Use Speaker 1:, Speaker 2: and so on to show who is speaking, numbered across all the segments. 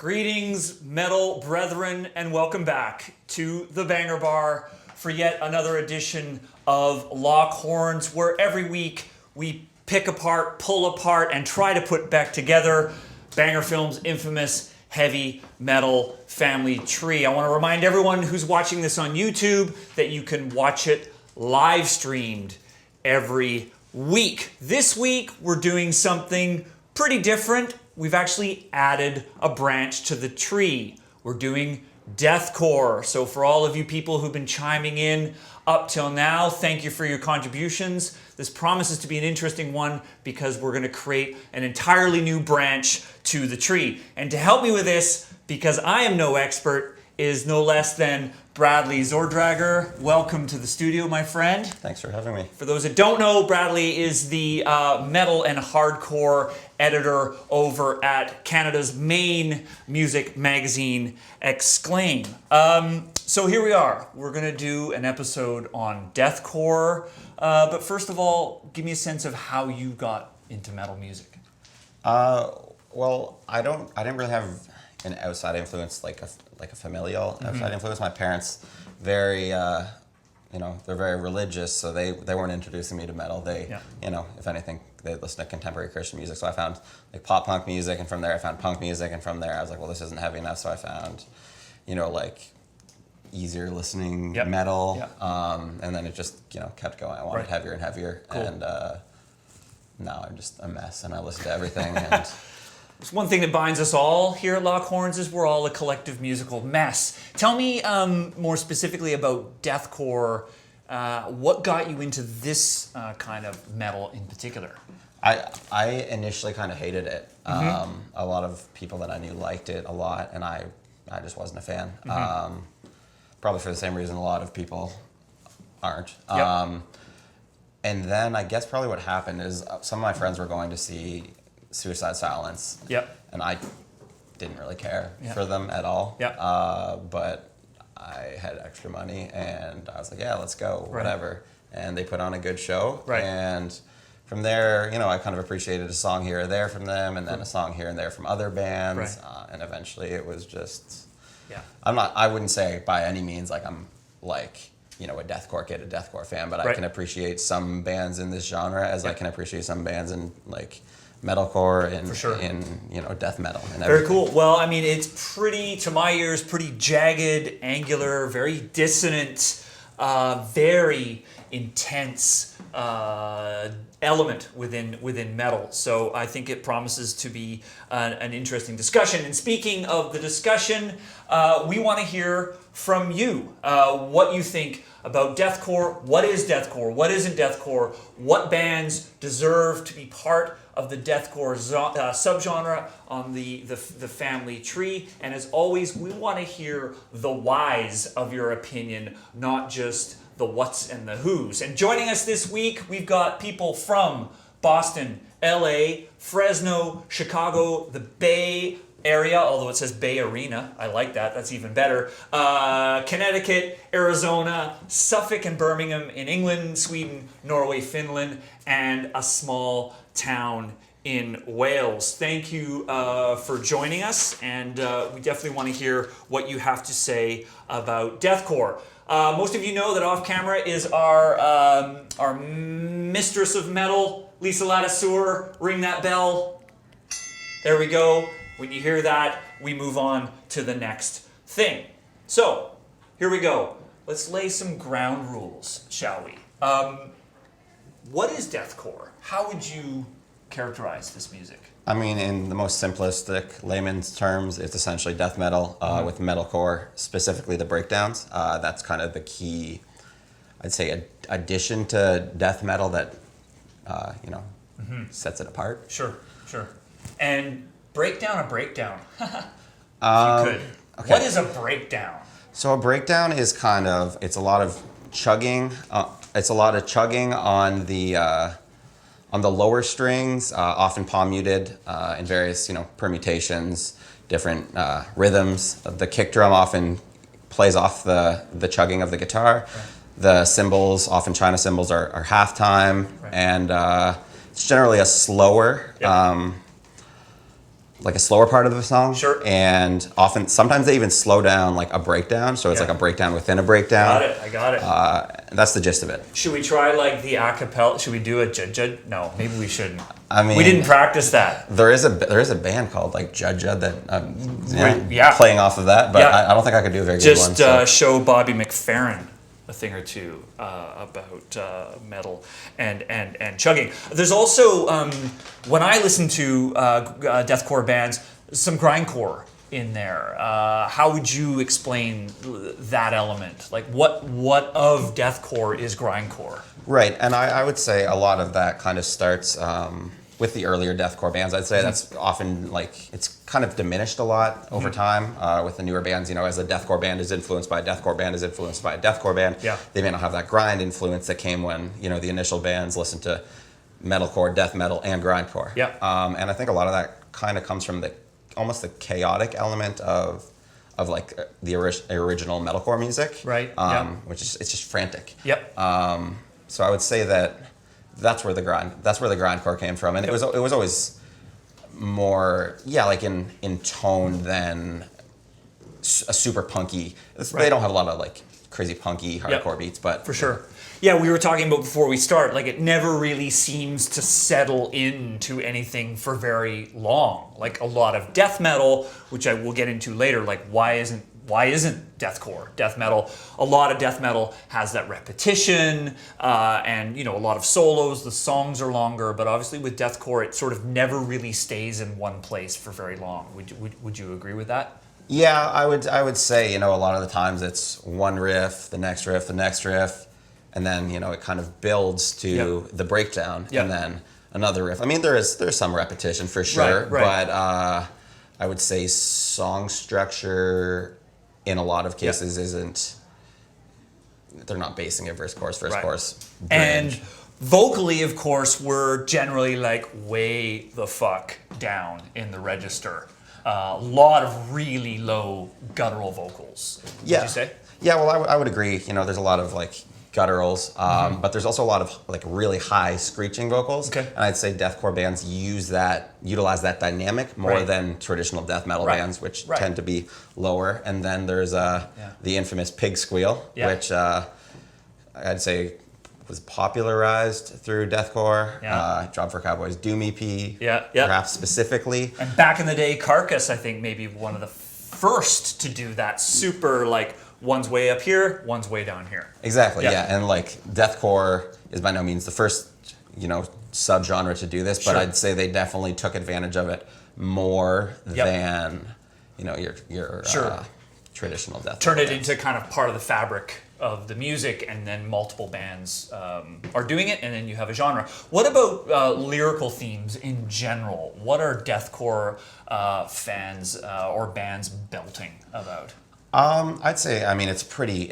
Speaker 1: Greetings, metal brethren, and welcome back to the Banger Bar for yet another edition of Lock Horns, where every week we pick apart, pull apart, and try to put back together Banger Film's infamous heavy metal family tree. I want to remind everyone who's watching this on YouTube that you can watch it live streamed every week. This week, we're doing something pretty different. We've actually added a branch to the tree. We're doing deathcore. So for all of you people who've been chiming in up till now, thank you for your contributions. This promises to be an interesting one because we're going to create an entirely new branch to the tree. And to help me with this, because I am no expert, is no less than Bradley Zorgdrager. Welcome to the studio, my friend.
Speaker 2: Thanks for having me.
Speaker 1: For those that don't know, Bradley is the metal and hardcore editor over at Canada's main music magazine, Exclaim. So here we are. We're going to do an episode on deathcore. But first of all, give me a sense of how you got into metal music.
Speaker 2: Well, I didn't really have an outside influence, like a familial outside influence. My parents, they're very religious, so they weren't introducing me to metal. If anything, they listen to contemporary Christian music. So I found like pop punk music, and from there I found punk music, and from there I was like, well, this isn't heavy enough. So I found, like easier listening metal, and then it just kept going. I wanted heavier and heavier, and now I'm just a mess, and I listen to everything. And
Speaker 1: It's one thing that binds us all here at Lock Horns is we're all a collective musical mess. Tell me more specifically about deathcore. What got you into this kind of metal in particular?
Speaker 2: I initially kind of hated it. A lot of people that I knew liked it a lot, and I just wasn't a fan. Probably for the same reason a lot of people aren't. And then I guess probably what happened is some of my friends were going to see Suicide Silence. And I didn't really care for them at all. But I had extra money, and I was like, yeah, let's go, whatever. And they put on a good show. And from there, I kind of appreciated a song here or there from them, and then a song here and there from other bands. And eventually it was just, I wouldn't say by any means like I'm like, a deathcore kid, a deathcore fan, but I can appreciate some bands in this genre as I can appreciate some bands in like metalcore and in death metal and everything.
Speaker 1: Very cool. Well, I mean, it's pretty, to my ears, pretty jagged, angular, very dissonant, very intense element within metal. So I think it promises to be an interesting discussion. And speaking of the discussion, we want to hear from you what you think about deathcore. What is deathcore? What isn't deathcore? What bands deserve to be part of the deathcore subgenre on the family tree? And as always, we want to hear the whys of your opinion, not just the whats and the whos. And joining us this week, we've got people from Boston, LA, Fresno, Chicago, the Bay Area, although it says Bay Arena. I like that. That's even better. Connecticut, Arizona, Suffolk and Birmingham in England, Sweden, Norway, Finland, and a small town in Wales. Thank you for joining us, and we definitely want to hear what you have to say about deathcore. Most of you know that off camera is our mistress of metal, Lisa Latisseur. Ring that bell. There we go. When you hear that, we move on to the next thing. So, here we go. Let's lay some ground rules, shall we? What is deathcore? How would you characterize this music?
Speaker 2: I mean, in the most simplistic layman's terms, it's essentially death metal with metalcore, specifically the breakdowns. That's kind of the key, I'd say, addition to death metal that, sets it apart.
Speaker 1: Sure. And break down a breakdown, if you could. Okay. What is a breakdown?
Speaker 2: So a breakdown is it's a lot of chugging. It's a lot of chugging on the lower strings, often palm muted in various permutations, different rhythms. The kick drum often plays off the chugging of the guitar. The cymbals, often China cymbals, are halftime, and it's generally a slower like a slower part of the song.
Speaker 1: Sure.
Speaker 2: And sometimes they even slow down like a breakdown, so it's like a breakdown within a breakdown.
Speaker 1: I got it.
Speaker 2: That's the gist of it.
Speaker 1: Should we try like the acapella? Should we do a judge? No, maybe we shouldn't.
Speaker 2: I mean,
Speaker 1: we didn't practice that.
Speaker 2: There is a band called like Judja that playing off of that, but I don't think I could do a very good one.
Speaker 1: Just show Bobby McFerrin a thing or two about metal and chugging. There's also when I listen to deathcore bands, some grindcore in there. How would you explain that element? Like what of deathcore is grindcore?
Speaker 2: Right, and I would say a lot of that kind of starts with the earlier deathcore bands. I'd say that's often like it's kind of diminished a lot over time with the newer bands. You know, as a deathcore band is influenced by a deathcore band is influenced by a deathcore band. Yeah. They may not have that grind influence that came when the initial bands listened to metalcore, death metal, and grindcore.
Speaker 1: Yeah.
Speaker 2: And I think a lot of that kind of comes from almost the chaotic element of like the original metalcore music.
Speaker 1: Right.
Speaker 2: Which is it's just frantic.
Speaker 1: Yep.
Speaker 2: So I would say that's where the grindcore came from, and it was always more like in tone than a super punky. They don't have a lot of like crazy punky hardcore beats, but
Speaker 1: for sure. Yeah, we were talking about before we start, like it never really seems to settle into anything for very long. Like a lot of death metal, which I will get into later, like why isn't deathcore death metal? A lot of death metal has that repetition and a lot of solos. The songs are longer, but obviously with deathcore, it sort of never really stays in one place for very long. Would you agree with that?
Speaker 2: Yeah, I would say a lot of the times it's one riff, the next riff, the next riff, and then it kind of builds to the breakdown, and then another riff. I mean, there's some repetition for sure, but I would say song structure in a lot of cases isn't. They're not basing it verse chorus bridge.
Speaker 1: And vocally, of course, we're generally like way the fuck down in the register. A lot of really low guttural vocals. Would you say?
Speaker 2: Yeah, well, I would agree. There's a lot of like gutturals, but there's also a lot of like really high screeching vocals. Okay. And I'd say deathcore bands utilize that dynamic more than traditional death metal bands, which tend to be lower. And then there's the infamous pig squeal, which I'd say was popularized through deathcore. Job for Cowboy's Doom EP, perhaps specifically.
Speaker 1: And back in the day, Carcass, I think, maybe one of the first to do that super like one's way up here, one's way down here.
Speaker 2: Exactly, yeah. And like deathcore is by no means the first, subgenre to do this, but I'd say they definitely took advantage of it more than, your traditional death.
Speaker 1: Turn it into kind of part of the fabric of the music, and then multiple bands are doing it, and then you have a genre. What about lyrical themes in general? What are deathcore fans or bands belting about?
Speaker 2: I'd say, it's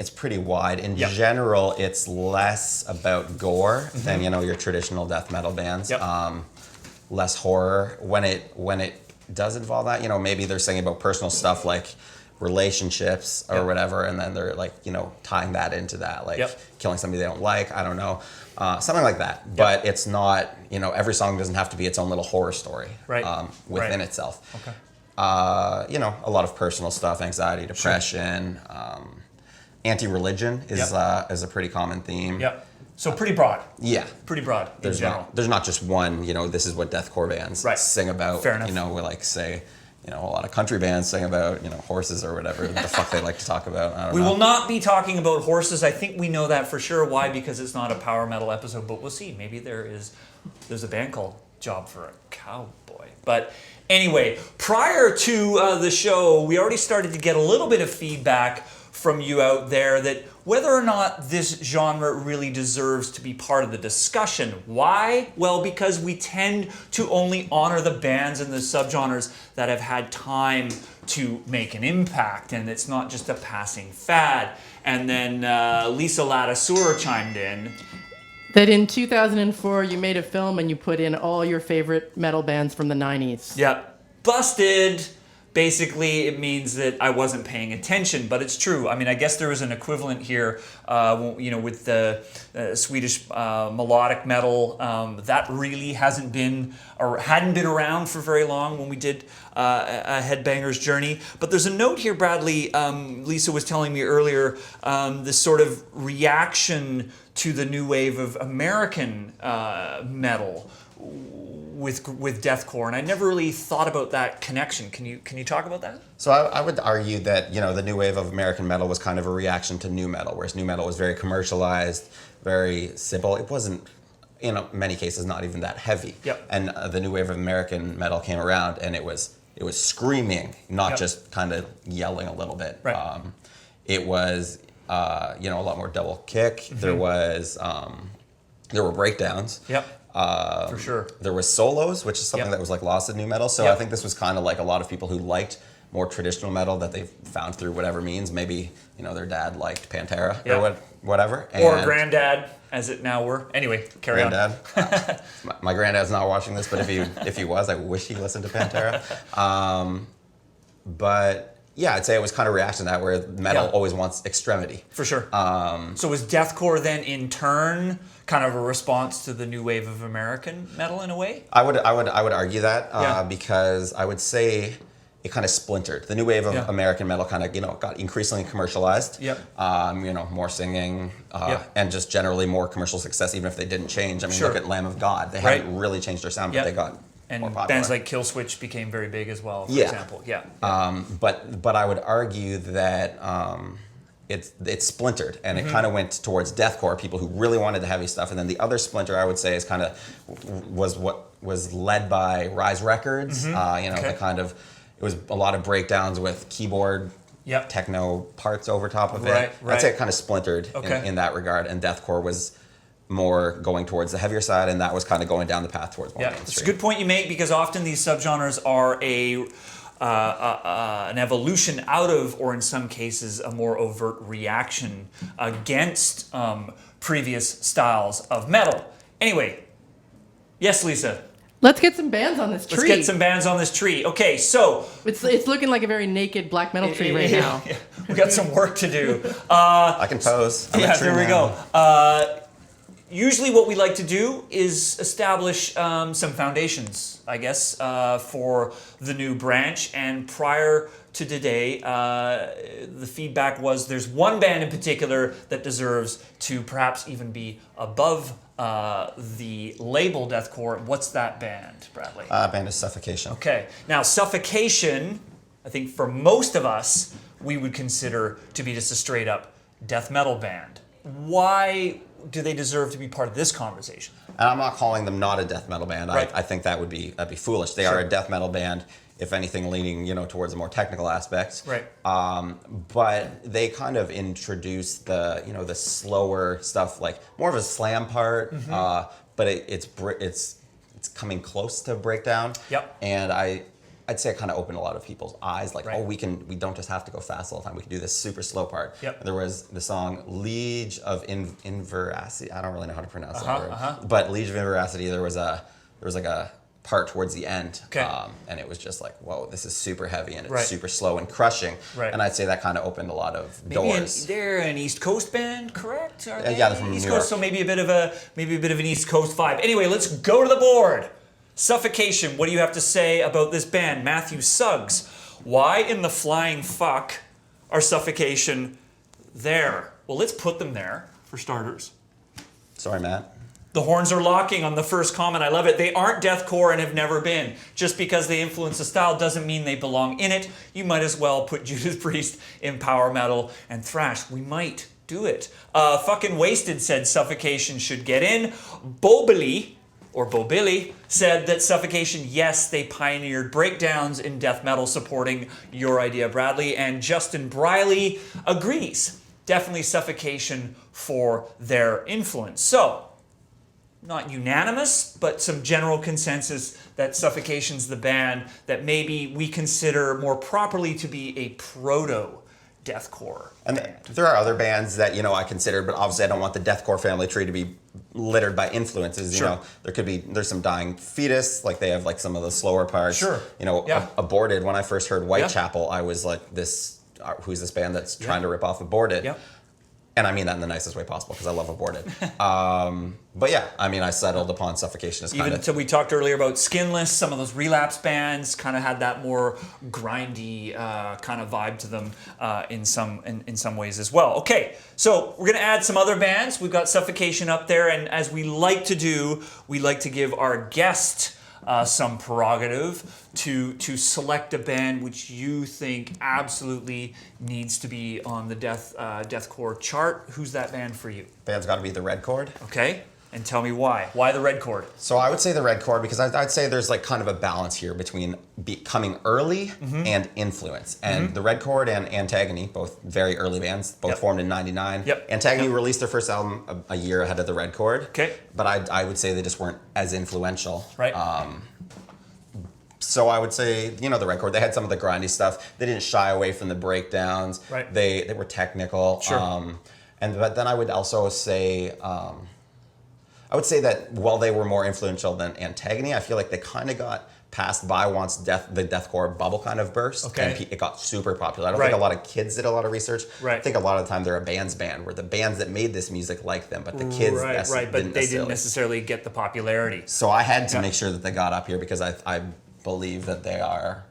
Speaker 2: pretty wide. In general, it's less about gore than your traditional death metal bands. Less horror. When it does involve that, maybe they're singing about personal stuff like relationships or whatever, and then they're like tying that into that, like killing somebody they don't like. I don't know, something like that. But it's not. Every song doesn't have to be its own little horror story within itself. Okay. A lot of personal stuff, anxiety, depression, anti-religion is a pretty common theme. Yep.
Speaker 1: So pretty broad.
Speaker 2: Yeah.
Speaker 1: Pretty broad in general.
Speaker 2: There's not just one, this is what deathcore bands sing about.
Speaker 1: Fair enough.
Speaker 2: We like say, a lot of country bands sing about, horses or whatever the fuck they like to talk about. I don't know.
Speaker 1: We will not be talking about horses. I think we know that for sure. Why? Because it's not a power metal episode, but we'll see. Maybe there's a band called Job for a Cowboy. But anyway, prior to the show, we already started to get a little bit of feedback from you out there that whether or not this genre really deserves to be part of the discussion. Why? Well, because we tend to only honor the bands and the subgenres that have had time to make an impact, and it's not just a passing fad. And then Lisa Ladiseur chimed in
Speaker 3: that in 2004 you made a film and you put in all your favorite metal bands from the 90s.
Speaker 1: Yeah. Busted. basically it means that I wasn't paying attention, but it's true. I mean, I guess there was an equivalent here, with the Swedish melodic metal that really hadn't been around for very long when we did a Headbanger's Journey. But there's a note here, Bradley. Lisa was telling me earlier, this sort of reaction to the new wave of American metal with deathcore, and I never really thought about that connection. Can you talk about that?
Speaker 2: So I would argue that the new wave of American metal was kind of a reaction to new metal, whereas new metal was very commercialized, very simple. It wasn't, in many cases, not even that heavy.
Speaker 1: Yep.
Speaker 2: And the new wave of American metal came around, and it was screaming, not
Speaker 1: Yep.
Speaker 2: just kind of yelling a little bit.
Speaker 1: Right.
Speaker 2: It was a lot more double kick. Mm-hmm. There were breakdowns.
Speaker 1: Yep. For sure.
Speaker 2: There was solos, which is something
Speaker 1: Yep.
Speaker 2: that was like lost in new metal. So
Speaker 1: Yep.
Speaker 2: I think this was kind of like a lot of people who liked more traditional metal that they found through whatever means. Maybe their dad liked Pantera
Speaker 1: Yep.
Speaker 2: or whatever.
Speaker 1: Or granddad, as it now were. Anyway, carry on.
Speaker 2: Granddad. My granddad's not watching this, but if he was, I wish he listened to Pantera. But yeah, I'd say it was kind of a reaction to that, where metal
Speaker 1: Yeah.
Speaker 2: always wants extremity.
Speaker 1: For sure. So was deathcore then in turn kind of a response to the new wave of American metal in a way?
Speaker 2: I would argue that
Speaker 1: Yeah.
Speaker 2: because I would say it kind of splintered. The new wave of
Speaker 1: Yeah.
Speaker 2: American metal kind of got increasingly commercialized.
Speaker 1: Yep.
Speaker 2: More singing
Speaker 1: Yep.
Speaker 2: and just generally more commercial success, even if they didn't change. I mean,
Speaker 1: Sure.
Speaker 2: look at Lamb of God. They
Speaker 1: Right.
Speaker 2: haven't really changed their sound, but
Speaker 1: Yep.
Speaker 2: they got
Speaker 1: And
Speaker 2: more popular.
Speaker 1: bands like Killswitch became very big as well, for
Speaker 2: Yeah.
Speaker 1: example. Yeah.
Speaker 2: But I would argue that it's splintered, and
Speaker 1: Mm-hmm.
Speaker 2: it kind of went towards deathcore, people who really wanted the heavy stuff, and then the other splinter I would say is kind of was what was led by Rise Records.
Speaker 1: Mm-hmm. Okay.
Speaker 2: The kind of, it was a lot of breakdowns with keyboard
Speaker 1: Yep.
Speaker 2: techno parts over top of it.
Speaker 1: Right,
Speaker 2: I'd say
Speaker 1: right.
Speaker 2: it kind of splintered
Speaker 1: Okay.
Speaker 2: in that regard, and deathcore was more going towards the heavier side, and that was kind of going down the path towards more
Speaker 1: Yeah,
Speaker 2: mainstream.
Speaker 1: it's a good point you make, because often these subgenres are an evolution out of, or in some cases, a more overt reaction against previous styles of metal. Anyway, yes, Lisa,
Speaker 3: Let's get some bands on this tree.
Speaker 1: let's get some bands on this tree. Okay, so
Speaker 3: It's looking like a very naked black metal tree right now.
Speaker 1: we got some work to do.
Speaker 2: I can pose. I'm a
Speaker 1: Yeah,
Speaker 2: tree
Speaker 1: there we
Speaker 2: man.
Speaker 1: go. Usually what we like to do is establish some foundations, I guess, for the new branch. And prior to today, the feedback was there's one band in particular that deserves to perhaps even be above the label deathcore. What's that band, Bradley?
Speaker 2: Band is Suffocation.
Speaker 1: Okay, now Suffocation, I think for most of us, we would consider to be just a straight up death metal band. Why do they deserve to be part of this conversation?
Speaker 2: And I'm not calling them not a death metal band.
Speaker 1: Right.
Speaker 2: I think that'd be foolish. They
Speaker 1: Sure.
Speaker 2: are a death metal band, if anything, leaning towards the more technical aspects.
Speaker 1: Right.
Speaker 2: But they kind of introduce the the slower stuff, like more of a slam part.
Speaker 1: Mm-hmm.
Speaker 2: But it's coming close to breakdown.
Speaker 1: Yep.
Speaker 2: And I'd say it kind of opened a lot of people's eyes, like,
Speaker 1: Right.
Speaker 2: oh, we don't just have to go fast all the time. We can do this super slow part.
Speaker 1: Yep.
Speaker 2: There was the song Liege of Inveracity. I don't really know how to pronounce that word.
Speaker 1: Uh-huh.
Speaker 2: But Liege of Inveracity, there was like a part towards the end.
Speaker 1: Okay.
Speaker 2: And it was just like, whoa, this is super heavy and it's
Speaker 1: Right.
Speaker 2: super slow and crushing.
Speaker 1: Right.
Speaker 2: And I'd say that kind of opened a lot of doors.
Speaker 1: They're an East Coast band, correct? Are they
Speaker 2: yeah, they're from
Speaker 1: East
Speaker 2: New
Speaker 1: Coast,
Speaker 2: York.
Speaker 1: so maybe a bit of an East Coast vibe. Anyway, let's go to the board. Suffocation. What do you have to say about this band, Matthew Suggs? Why in the flying fuck are Suffocation there? Well, let's put them there for starters.
Speaker 2: Sorry, Matt.
Speaker 1: The horns are locking on the first comment. I love it. They aren't deathcore and have never been. Just because they influence the style doesn't mean they belong in it. You might as well put Judas Priest in power metal and thrash. We might do it. Fucking Wasted said Suffocation should get in. Bobilly said that Suffocation, yes, they pioneered breakdowns in death metal, supporting your idea, Bradley. And Justin Briley agrees. Definitely Suffocation for their influence. So, not unanimous, but some general consensus that Suffocation's the band that maybe we consider more properly to be a proto-deathcore
Speaker 2: And
Speaker 1: band.
Speaker 2: there are other bands that I considered, but obviously I don't want the deathcore family tree to be littered by influences. You know, there's some dying fetus, like they have like some of the slower parts.
Speaker 1: Sure.
Speaker 2: You know, Aborted. When I first heard Whitechapel, I was like, who's this band that's trying to rip off Aborted?
Speaker 1: Yep.
Speaker 2: And I mean that in the nicest way possible because I love Aborted. But yeah, I mean, I settled upon Suffocation as kind
Speaker 1: Even
Speaker 2: of...
Speaker 1: until we talked earlier about Skinless, some of those relapse bands kind of had that more grindy kind of vibe to them in some ways as well. Okay, so we're going to add some other bands. We've got Suffocation up there, and as we like to do, we like to give our guest some prerogative to select a band which you think absolutely needs to be on the deathcore chart. Who's that band for you?
Speaker 2: Band's got to be the Red Chord.
Speaker 1: Okay, and tell me why. Why the Red Chord?
Speaker 2: So I would say the Red Chord because I'd say there's like kind of a balance here between coming early and influence. And the Red Chord and Antagony, both very early bands, both formed in '99. Antagony released their first album a year ahead of the Red Chord.
Speaker 1: Okay.
Speaker 2: But I would say they just weren't as influential.
Speaker 1: Right.
Speaker 2: So I would say, you know, the Red Chord, they had some of the grindy stuff. They didn't shy away from the breakdowns.
Speaker 1: Right.
Speaker 2: They were technical.
Speaker 1: Sure.
Speaker 2: But then I would also say, I would say that while they were more influential than Antagony, I feel like they kind of got passed by once the deathcore bubble kind of burst.
Speaker 1: Okay.
Speaker 2: And it got super popular. I don't think a lot of kids did a lot of research.
Speaker 1: Right.
Speaker 2: I think a lot of the time they're a band's band, where the bands that made this music liked them, but the kids
Speaker 1: but they didn't necessarily get the popularity.
Speaker 2: So I had to make sure that they got up here because I believe that they are...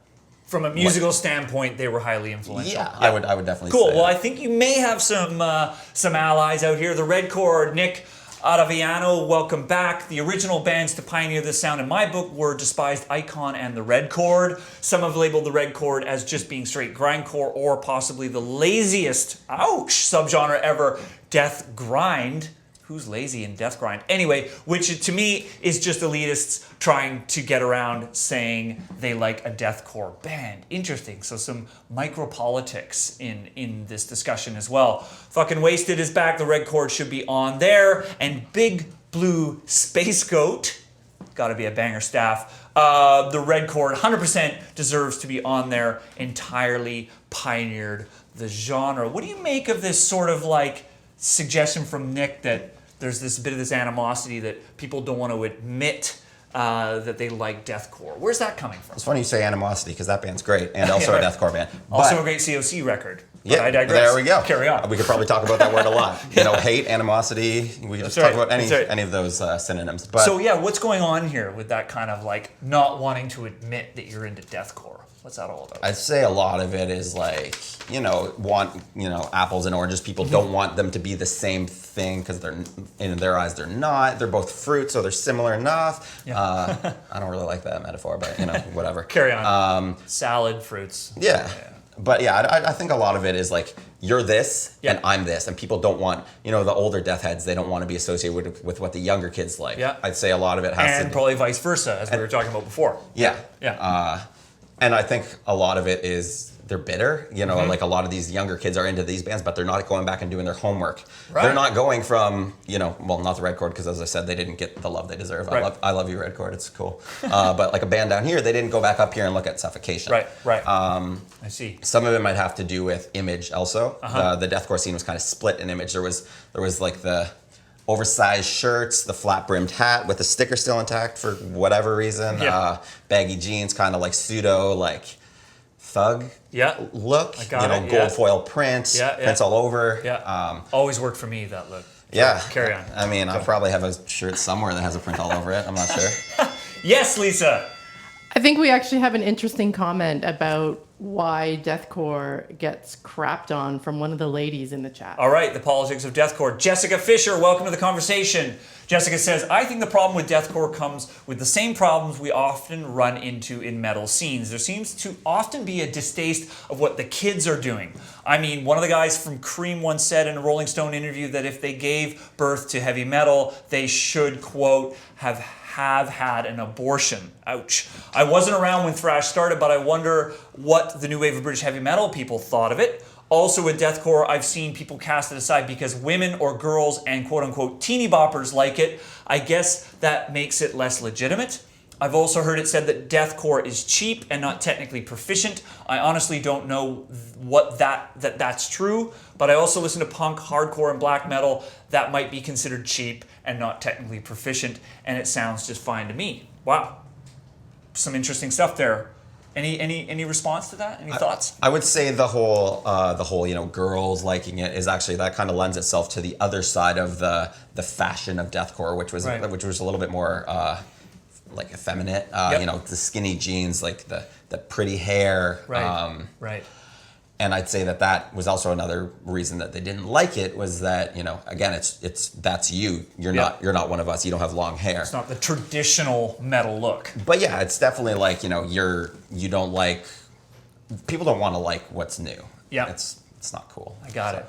Speaker 1: From a musical standpoint, they were highly influential.
Speaker 2: Yeah, I would definitely
Speaker 1: cool.
Speaker 2: say
Speaker 1: Well,
Speaker 2: that.
Speaker 1: I think you may have some allies out here. The Red Chord, Nick Ottaviano, welcome back. The original bands to pioneer this sound in my book were Despised Icon and the Red Chord. Some have labeled the Red Chord as just being straight grindcore or possibly the laziest, subgenre ever, death grind. Who's lazy in death grind? Anyway, which to me is just elitists trying to get around saying they like a deathcore band. Interesting. So some micropolitics in this discussion as well. Fucking Wasted is back. The Red Chord should be on there. And Big Blue Space Goat, gotta be a banger staff. The Red Chord 100% deserves to be on there. Entirely pioneered the genre. What do you make of this sort of like suggestion from Nick that there's this bit of this animosity that people don't want to admit that they like deathcore? Where's that coming from?
Speaker 2: It's funny you say animosity because that band's great and also a deathcore band.
Speaker 1: Also
Speaker 2: But,
Speaker 1: a great COC record. But
Speaker 2: yeah,
Speaker 1: I digress.
Speaker 2: there we go.
Speaker 1: Carry on.
Speaker 2: We could probably talk about that word a lot. You know, hate, animosity. We could just talk about any of those synonyms. But
Speaker 1: so yeah, what's going on here with that kind of like not wanting to admit that you're into deathcore? What's that all about?
Speaker 2: I'd say a lot of it is like, apples and oranges. People don't want them to be the same thing because they're, in their eyes, they're not. They're both fruit, so they're similar enough. Yeah. I don't really like that metaphor, but whatever.
Speaker 1: Carry on. Salad, fruits.
Speaker 2: Yeah. But yeah, I think a lot of it is like, you're this and I'm this. And people don't want, the older death heads, they don't want to be associated with what the younger kids like.
Speaker 1: Yeah.
Speaker 2: I'd say a lot of it has to
Speaker 1: And probably vice versa, as we were talking about before.
Speaker 2: Yeah.
Speaker 1: Yeah.
Speaker 2: And I think a lot of it is they're bitter. Like a lot of these younger kids are into these bands, but they're not going back and doing their homework. Right. They're not going from, not the Red Chord, because as I said, they didn't get the love they deserve. Right. I love you, Red Chord. It's cool. But like a band down here, they didn't go back up here and look at Suffocation.
Speaker 1: Right. I see.
Speaker 2: Some of it might have to do with image also. The deathcore scene was kind of split in image. There was like the oversized shirts, the flat-brimmed hat with the sticker still intact for whatever reason. Yeah. Baggy jeans, kind of like pseudo, like thug look. Gold foil print, prints all over.
Speaker 1: Yeah. Always worked for me, that look.
Speaker 2: Yeah.
Speaker 1: Carry on.
Speaker 2: I mean, I probably have a shirt somewhere that has a print all over it. I'm not sure.
Speaker 1: Yes, Lisa.
Speaker 3: I think we actually have an interesting comment about why deathcore gets crapped on from one of the ladies in the chat.
Speaker 1: All right, the politics of deathcore. Jessica Fisher, welcome to the conversation. Jessica says, I think the problem with deathcore comes with the same problems we often run into in metal scenes. There seems to often be a distaste of what the kids are doing. I mean, one of the guys from Cream once said in a Rolling Stone interview that if they gave birth to heavy metal, they should, quote, have had an abortion. Ouch. I wasn't around when thrash started, but I wonder what the new wave of British heavy metal people thought of it. Also with deathcore, I've seen people cast it aside because women or girls and quote-unquote teeny boppers like it. I guess that makes it less legitimate. I've also heard it said that deathcore is cheap and not technically proficient. I honestly don't know what that's true, but I also listen to punk, hardcore, and black metal that might be considered cheap and not technically proficient, and it sounds just fine to me. Wow, some interesting stuff there. Any response to that? Any thoughts?
Speaker 2: I would say the whole girls liking it is actually, that kind of lends itself to the other side of the fashion of deathcore, which was a little bit more like effeminate.
Speaker 1: Yep.
Speaker 2: The skinny jeans, like the pretty hair.
Speaker 1: Right. Right.
Speaker 2: And I'd say that was also another reason that they didn't like it, was that, again, that's you. You're not one of us. You don't have long hair.
Speaker 1: It's not the traditional metal look.
Speaker 2: But yeah, it's definitely like, you don't like, people don't want to like what's new.
Speaker 1: Yeah.
Speaker 2: It's not cool.
Speaker 1: I got it.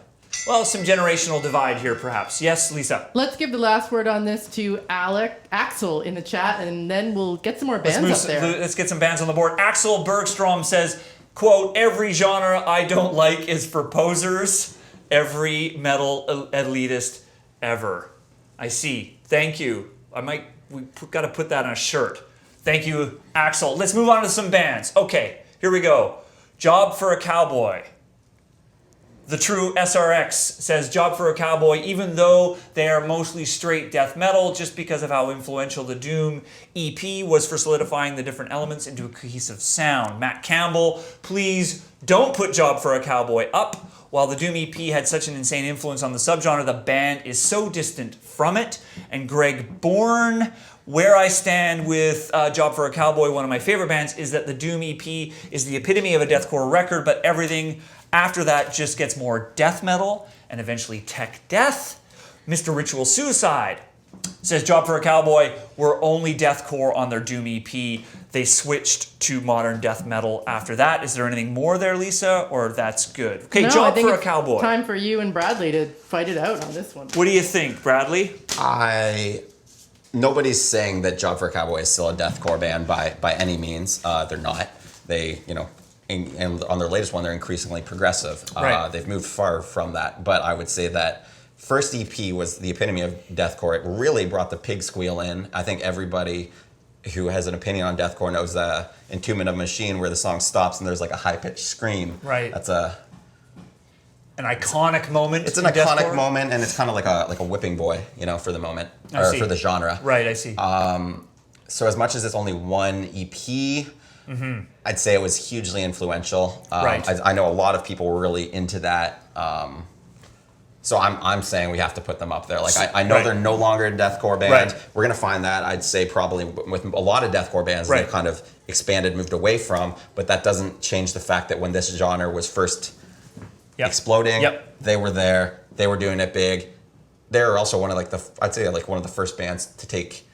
Speaker 1: Well, some generational divide here, perhaps. Yes, Lisa?
Speaker 3: Let's give the last word on this to Axel in the chat, and then we'll get some more bands up there.
Speaker 1: Let's get some bands on the board. Axel Bergstrom says, quote, every genre I don't like is for posers. Every metal elitist ever. I see. Thank you. We've got to put that on a shirt. Thank you, Axel. Let's move on to some bands. Okay, here we go. Job for a Cowboy. The True SRX says, Job for a Cowboy, even though they are mostly straight death metal, just because of how influential the Doom EP was for solidifying the different elements into a cohesive sound. Matt Campbell, please don't put Job for a Cowboy up. While the Doom EP had such an insane influence on the subgenre, the band is so distant from it. And Greg Bourne, where I stand with Job for a Cowboy, one of my favorite bands, is that the Doom EP is the epitome of a deathcore record, but everything after that just gets more death metal and eventually tech death. Mr. Ritual Suicide says, Job for a Cowboy were only deathcore on their Doom EP. They switched to modern death metal after that. Is there anything more there, Lisa, or that's good? Okay,
Speaker 3: no,
Speaker 1: Job for a Cowboy.
Speaker 3: Time for you and Bradley to fight it out on this one.
Speaker 1: What do you think, Bradley?
Speaker 2: Nobody's saying that Job for a Cowboy is still a deathcore band by any means. They're not. They, and on their latest one, they're increasingly progressive.
Speaker 1: Right.
Speaker 2: They've moved far from that. But I would say that first EP was the epitome of deathcore. It really brought the pig squeal in. I think everybody who has an opinion on deathcore knows the Entombment of a Machine, where the song stops and there's like a high-pitched scream.
Speaker 1: Right.
Speaker 2: That's
Speaker 1: an iconic moment.
Speaker 2: It's an iconic moment, and it's kind of like a whipping boy, for the moment, for the genre.
Speaker 1: Right, I see.
Speaker 2: So as much as it's only one EP, I'd say it was hugely influential.
Speaker 1: Right.
Speaker 2: I know a lot of people were really into that. So I'm saying we have to put them up there. Like I know they're no longer a deathcore band.
Speaker 1: Right.
Speaker 2: We're gonna find that, I'd say, probably with a lot of deathcore bands they've kind of expanded, moved away from. But that doesn't change the fact that when this genre was first exploding, they were there. They were doing it big. They're also one of one of the first bands to take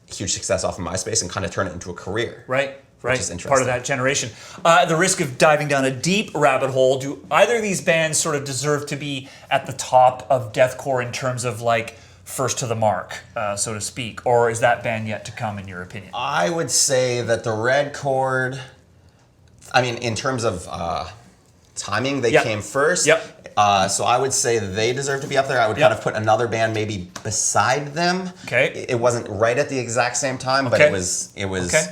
Speaker 2: huge success off of MySpace and kind of turn it into a career.
Speaker 1: Right.
Speaker 2: Which is interesting.
Speaker 1: Part of that generation. At the risk of diving down a deep rabbit hole, do either of these bands sort of deserve to be at the top of deathcore in terms of like first to the mark, so to speak? Or is that band yet to come, in your opinion?
Speaker 2: I would say that the Red Chord, in terms of timing, they came first.
Speaker 1: Yep.
Speaker 2: So I would say they deserve to be up there. I would kind of put another band maybe beside them.
Speaker 1: Okay.
Speaker 2: It wasn't right at the exact same time, but it was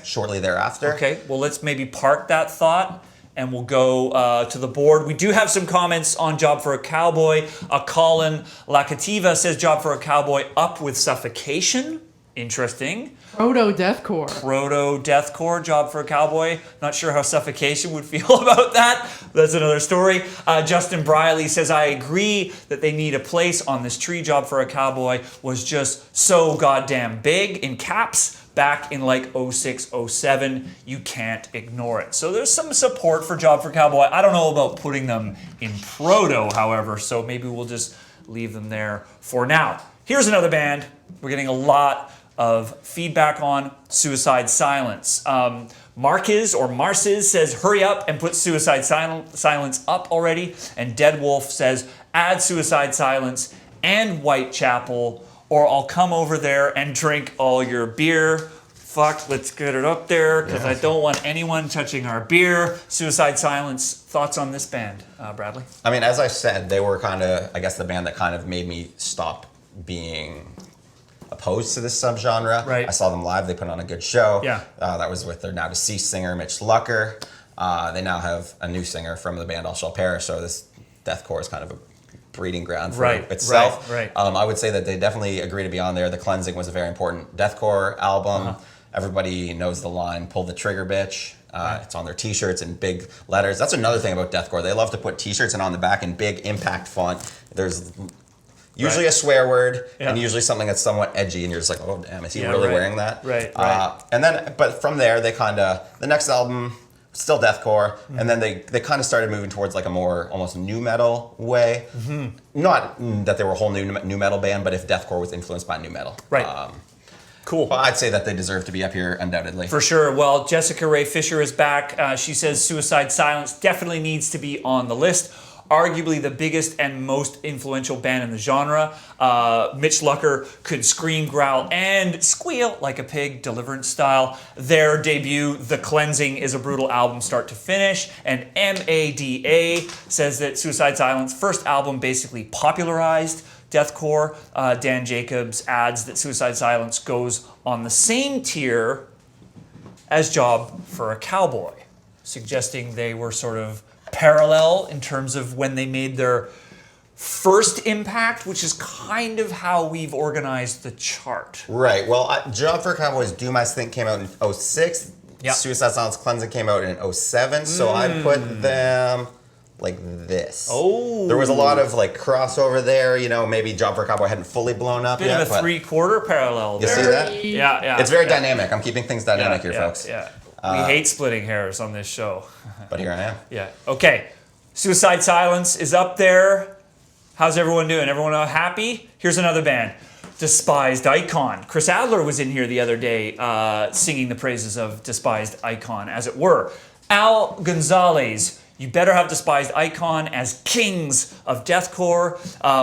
Speaker 2: shortly thereafter.
Speaker 1: Okay, well, let's maybe park that thought and we'll go to the board. We do have some comments on Job for a Cowboy. Colin Lacativa says Job for a Cowboy up with Suffocation. Interesting.
Speaker 3: Proto-deathcore,
Speaker 1: Job for a Cowboy. Not sure how Suffocation would feel about that. That's another story. Justin Briley says, I agree that they need a place on this tree. Job for a Cowboy was just so goddamn big, in caps, back in like 06, 07. You can't ignore it. So there's some support for Job for a Cowboy. I don't know about putting them in proto, however, so maybe we'll just leave them there for now. Here's another band we're getting a lot of feedback on, Suicide Silence. Marquez says, hurry up and put Suicide Silence up already. And Dead Wolf says, add Suicide Silence and Whitechapel, or I'll come over there and drink all your beer. Fuck, let's get it up there, because I don't want anyone touching our beer. Suicide Silence, thoughts on this band, Bradley?
Speaker 2: As I said, they were kind of, the band that kind of made me stop being a opposed to this subgenre.
Speaker 1: Right.
Speaker 2: I saw them live. They put on a good show.
Speaker 1: Yeah.
Speaker 2: That was with their now deceased singer, Mitch Lucker. They now have a new singer from the band All Shall Perish, so this deathcore is kind of a breeding ground for itself.
Speaker 1: Right.
Speaker 2: I would say that they definitely agree to be on there. The Cleansing was a very important deathcore album. Everybody knows the line, "Pull the trigger, bitch." It's on their t-shirts in big letters. That's another thing about deathcore. They love to put t-shirts and on the back in big impact font. There's usually a swear word and usually something that's somewhat edgy, and you're just like, oh damn, is he really wearing that?
Speaker 1: Right.
Speaker 2: And then, but from there, they kind of, the next album, still deathcore, and then they kind of started moving towards like a more almost nu metal way. Not that they were a whole new metal band, but if deathcore was influenced by nu metal.
Speaker 1: Right. Cool.
Speaker 2: Well, I'd say that they deserve to be up here, undoubtedly.
Speaker 1: For sure. Well, Jessica Ray Fisher is back. She says Suicide Silence definitely needs to be on the list. Arguably the biggest and most influential band in the genre. Mitch Lucker could scream, growl, and squeal like a pig, Deliverance style. Their debut, The Cleansing, is a brutal album start to finish. And MADA says that Suicide Silence, first album, basically popularized deathcore. Dan Jacobs adds that Suicide Silence goes on the same tier as Job for a Cowboy, suggesting they were sort of parallel in terms of when they made their first impact, which is kind of how we've organized the chart.
Speaker 2: Right. Well, Job for Cowboys, Doom, I think, came out in 06.
Speaker 1: Yep.
Speaker 2: Suicide Silence Cleansing came out in 07. So I put them like this.
Speaker 1: Oh.
Speaker 2: There was a lot of like crossover there. You know, maybe Job for Cowboy hadn't fully blown up
Speaker 1: Bit
Speaker 2: yet.
Speaker 1: of a 3/4 parallel
Speaker 2: You
Speaker 1: there.
Speaker 2: see that?
Speaker 1: Yeah.
Speaker 2: It's very dynamic. I'm keeping things dynamic here, folks.
Speaker 1: Yeah. We hate splitting hairs on this show.
Speaker 2: But here I am.
Speaker 1: Yeah. Okay. Suicide Silence is up there. How's everyone doing? Everyone happy? Here's another band. Despised Icon. Chris Adler was in here the other day singing the praises of Despised Icon, as it were. Al Gonzalez. You better have Despised Icon as kings of deathcore.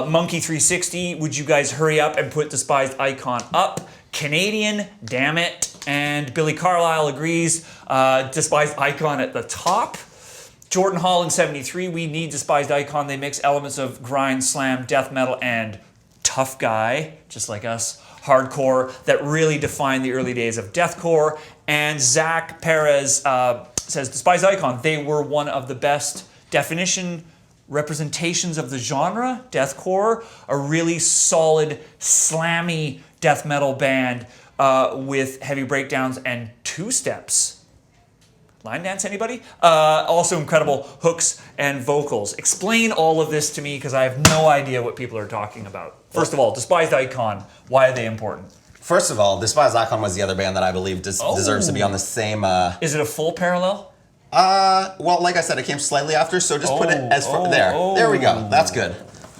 Speaker 1: Monkey 360, would you guys hurry up and put Despised Icon up? Canadian, damn it. And Billy Carlisle agrees. Despised Icon at the top. Jordan Hall in 73, we need Despised Icon. They mix elements of grind, slam, death metal, and tough guy, just like us, hardcore, that really define the early days of deathcore. And Zach Perez says, Despised Icon, they were one of the best definition representations of the genre, deathcore, a really solid, slammy death metal band with heavy breakdowns and two-steps. Line dance, anybody? Also incredible hooks and vocals. Explain all of this to me, because I have no idea what people are talking about. First of all, Despised Icon, why are they important?
Speaker 2: First of all, Despised Icon was the other band that I believe deserves to be on the same...
Speaker 1: Is it a full parallel?
Speaker 2: Well, like I said, it came slightly after, so just put it as far... There we go. That's good.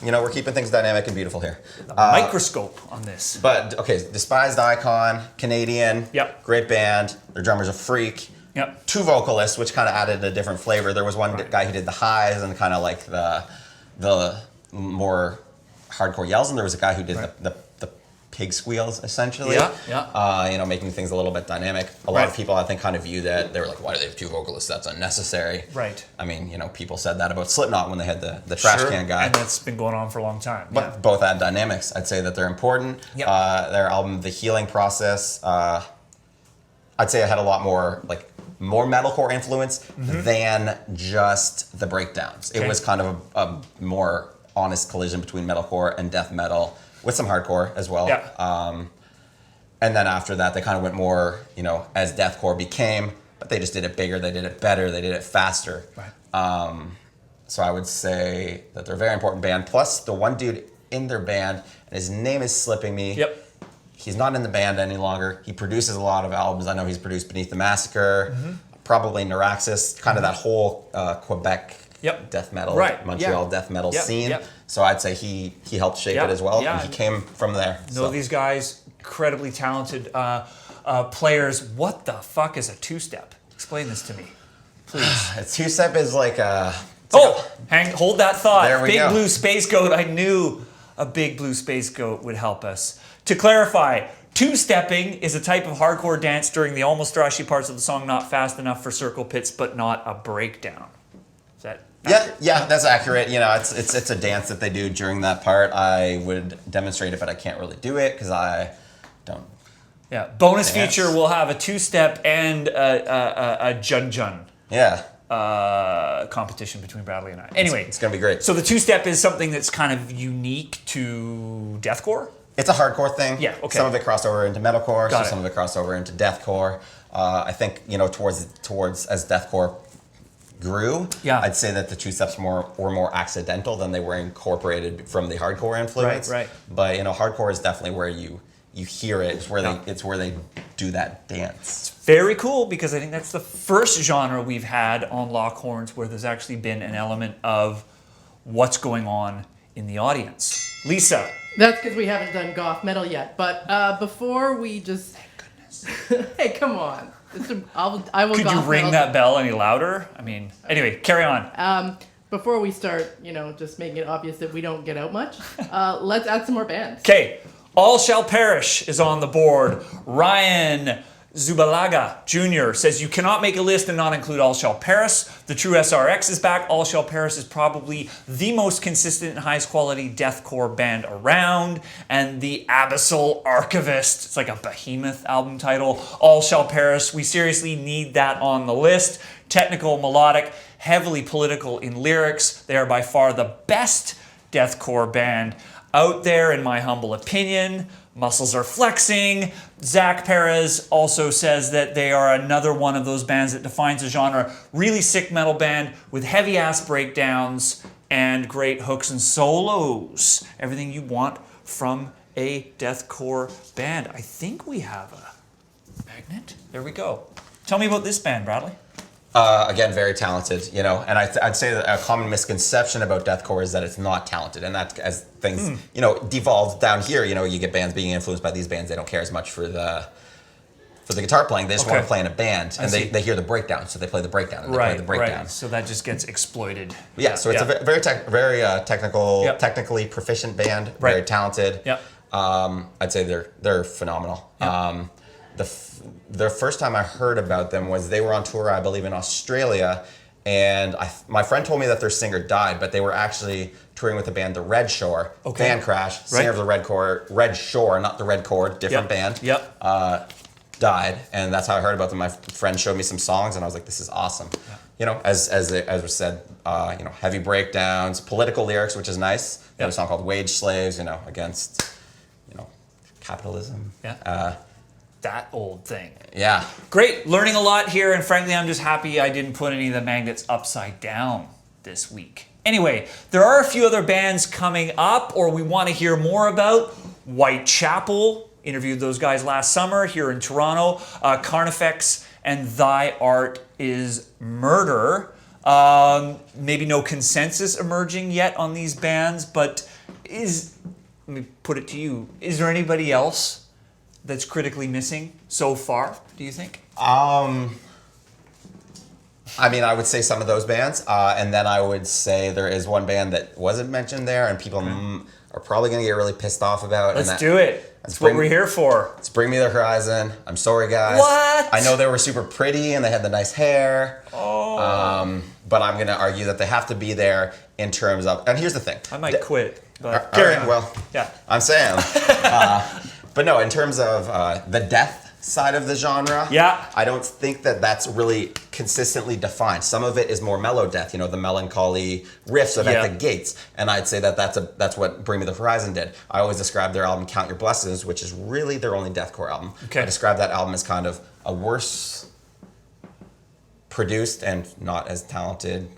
Speaker 2: You know, we're keeping things dynamic and beautiful here.
Speaker 1: Microscope on this.
Speaker 2: But, okay, Despised Icon, Canadian, great band. Their drummer's a freak.
Speaker 1: Yep.
Speaker 2: Two vocalists, which kind of added a different flavor. There was one guy who did the highs and kind of like the more hardcore yells, and there was a guy who did the pig squeals, essentially. You know, making things a little bit dynamic. A lot of people, I think, kind of view that. They were like, why do they have two vocalists? That's unnecessary.
Speaker 1: Right.
Speaker 2: I mean, you know, people said that about Slipknot when they had the trash can guy.
Speaker 1: And that's been going on for a long time.
Speaker 2: But both add dynamics. I'd say that they're important.
Speaker 1: Yep.
Speaker 2: Their album, The Healing Process, I'd say it had a lot more, like, more metalcore influence than just the breakdowns. It was kind of a more honest collision between metalcore and death metal, with some hardcore as well. And then after that, they kind of went more, you know, as deathcore became, but they just did it bigger, they did it better, they did it faster. So I would say that they're a very important band. Plus, the one dude in their band, and his name is slipping me. He's not in the band any longer. He produces a lot of albums. I know he's produced Beneath the Massacre, probably Neuraxis, kind of that whole Quebec death metal, Montreal death metal scene. So I'd say he helped shape it as well. And he came from there.
Speaker 1: Know these guys, incredibly talented players. What the fuck is a two-step? Explain this to me, please.
Speaker 2: A two-step is like a...
Speaker 1: Hold that thought.
Speaker 2: There we
Speaker 1: Big
Speaker 2: go.
Speaker 1: Blue Space Goat. I knew a Big Blue Space Goat would help us. To clarify, two-stepping is a type of hardcore dance during the almost thrashy parts of the song, not fast enough for circle pits, but not a breakdown. Is that accurate?
Speaker 2: Yeah, that's accurate. You know, it's a dance that they do during that part. I would demonstrate it, but I can't really do it because I don't.
Speaker 1: Yeah. Bonus
Speaker 2: Dance.
Speaker 1: feature, we'll have a two-step and a jun-jun
Speaker 2: Yeah.
Speaker 1: competition between Bradley and I. Anyway.
Speaker 2: It's going to be great.
Speaker 1: So the two-step is something that's kind of unique to deathcore?
Speaker 2: It's a hardcore thing.
Speaker 1: Yeah, okay.
Speaker 2: Some of it crossed over into metalcore,
Speaker 1: Got
Speaker 2: so
Speaker 1: it.
Speaker 2: some of it crossed over into deathcore. I think, towards as deathcore grew,
Speaker 1: Yeah.
Speaker 2: I'd say that the two steps were more accidental than they were incorporated from the hardcore influence.
Speaker 1: Right.
Speaker 2: But hardcore is definitely where you hear it. It's where they do that dance.
Speaker 1: Very cool, because I think that's the first genre we've had on Lockhorns where there's actually been an element of what's going on in the audience. Lisa.
Speaker 3: That's because we haven't done goth metal yet. But before we just...
Speaker 1: Thank goodness.
Speaker 3: Hey, come on. I will
Speaker 1: Could you
Speaker 3: goth
Speaker 1: ring
Speaker 3: metal.
Speaker 1: that bell any louder? I mean, anyway, carry on.
Speaker 3: Before we start, just making it obvious that we don't get out much, let's add some more bands.
Speaker 1: Okay, All Shall Perish is on the board. Ryan Zubalaga Jr. says you cannot make a list and not include All Shall Perish. The True SRX is back. All Shall Perish is probably the most consistent and highest quality deathcore band around. And the Abyssal Archivist, it's like a behemoth album title. All Shall Perish, we seriously need that on the list. Technical, melodic, heavily political in lyrics. They are by far the best deathcore band out there, in my humble opinion. Muscles are flexing. Zach Perez also says that they are another one of those bands that defines a genre. Really sick metal band with heavy ass breakdowns and great hooks and solos. Everything you want from a deathcore band. I think we have a magnet. There we go. Tell me about this band, Bradley.
Speaker 2: Again, very talented, and I'd say that a common misconception about deathcore is that it's not talented, and that as things, devolved down here, you get bands being influenced by these bands. They don't care as much for the guitar playing. They just want to play in a band, and they hear the breakdown, so they play the breakdown, and they play the breakdown.
Speaker 1: Right. So that just gets exploited.
Speaker 2: Yeah, so it's a very technical, technically proficient band, very talented.
Speaker 1: Yep.
Speaker 2: I'd say they're phenomenal.
Speaker 1: Yep.
Speaker 2: The first time I heard about them was they were on tour, I believe, in Australia, and my friend told me that their singer died, but they were actually touring with the band The Red Shore.
Speaker 1: Okay.
Speaker 2: Van Crash, singer of the Red Shore, not the Red Chord, different band.
Speaker 1: Yep.
Speaker 2: Died, and that's how I heard about them. My friend showed me some songs, and I was like, "This is awesome." Yeah. As was said, heavy breakdowns, political lyrics, which is nice. They have a song called "Wage Slaves," against, capitalism.
Speaker 1: Yeah. That old thing.
Speaker 2: Yeah.
Speaker 1: Great. Learning a lot here, and frankly, I'm just happy I didn't put any of the magnets upside down this week. Anyway, there are a few other bands coming up, or we want to hear more about. Whitechapel, interviewed those guys last summer here in Toronto. Carnifex and Thy Art is Murder. Maybe no consensus emerging yet on these bands, but let me put it to you, is there anybody else that's critically missing so far, do you think?
Speaker 2: I would say some of those bands, and then I would say there is one band that wasn't mentioned there, and people are probably going to get really pissed off about.
Speaker 1: Let's do it. That's what we're here for.
Speaker 2: It's Bring Me the Horizon. I'm sorry, guys.
Speaker 1: What?
Speaker 2: I know they were super pretty, and they had the nice hair.
Speaker 1: Oh.
Speaker 2: But I'm going to argue that they have to be there in terms of, and here's the thing.
Speaker 1: I might quit, but
Speaker 2: All right, well,
Speaker 1: yeah.
Speaker 2: I'm saying. But no, in terms of the death side of the genre, I don't think that that's really consistently defined. Some of it is more mellow death, the melancholy riffs of At the Gates, and I'd say that that's what Bring Me the Horizon did. I always describe their album Count Your Blessings, which is really their only deathcore album.
Speaker 1: Okay.
Speaker 2: I describe that album as kind of a worse produced and not as talented